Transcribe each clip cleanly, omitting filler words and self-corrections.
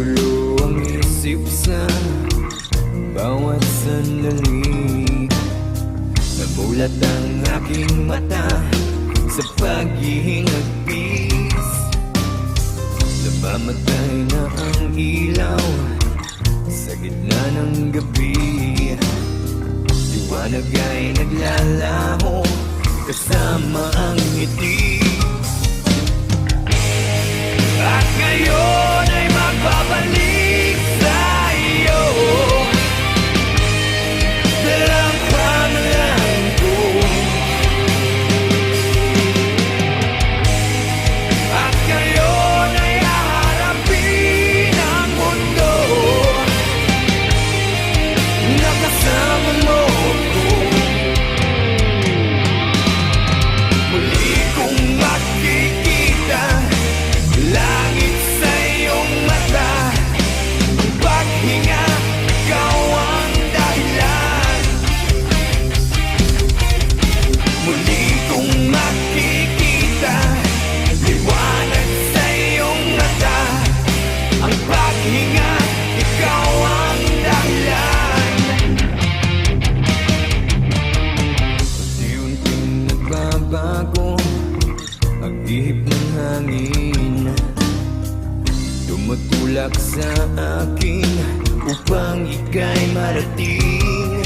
Magulo ang isip sa bawat sandali. Namulat ang aking mata sa paghihingagpis. Namamatay na ang ilaw sa gitna ng gabi. Liwanag ay naglalaho kasama ang ngiti. At ngayon ay magbabalik sa iyo. Dalang pangalan ko. At ngayon ay haharapin ang mundo. Nakasama mo ko. Muli kong makikita langit sa iyong mata. Paghinga, ikaw ang dahilan. Muli kong makikita liwanag sa iyong mata. Ang paghinga, ikaw ang dahilan. Unti-unting nagbabago ang ihip ng hangin. Tumutulak sa akin upang ika'y marating.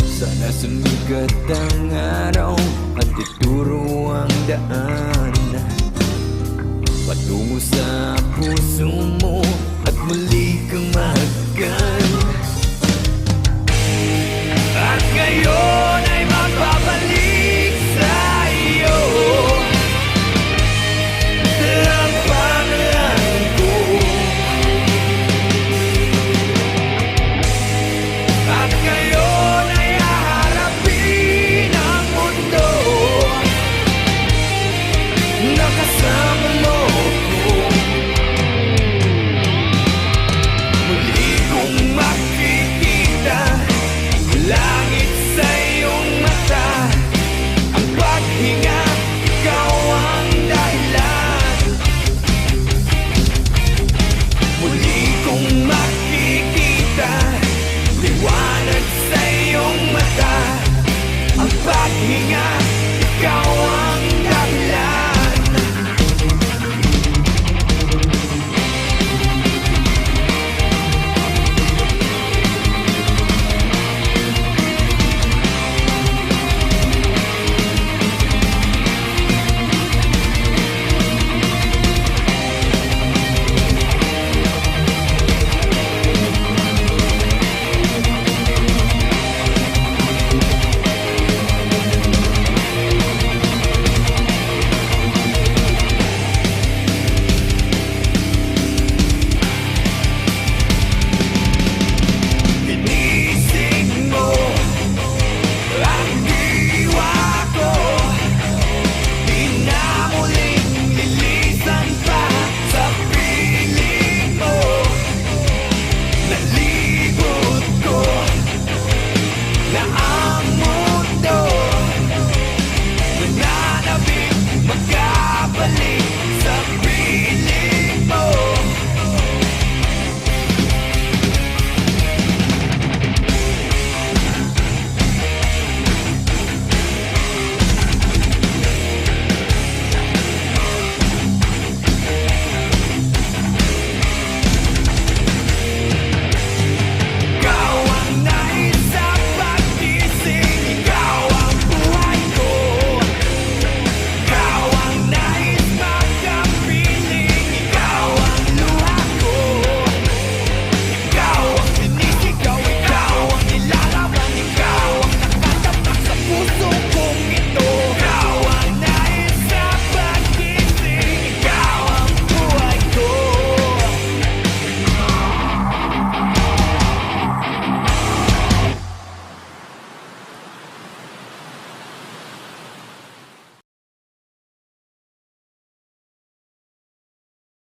Sana sumikat ang araw at ituro ang daan patungo sa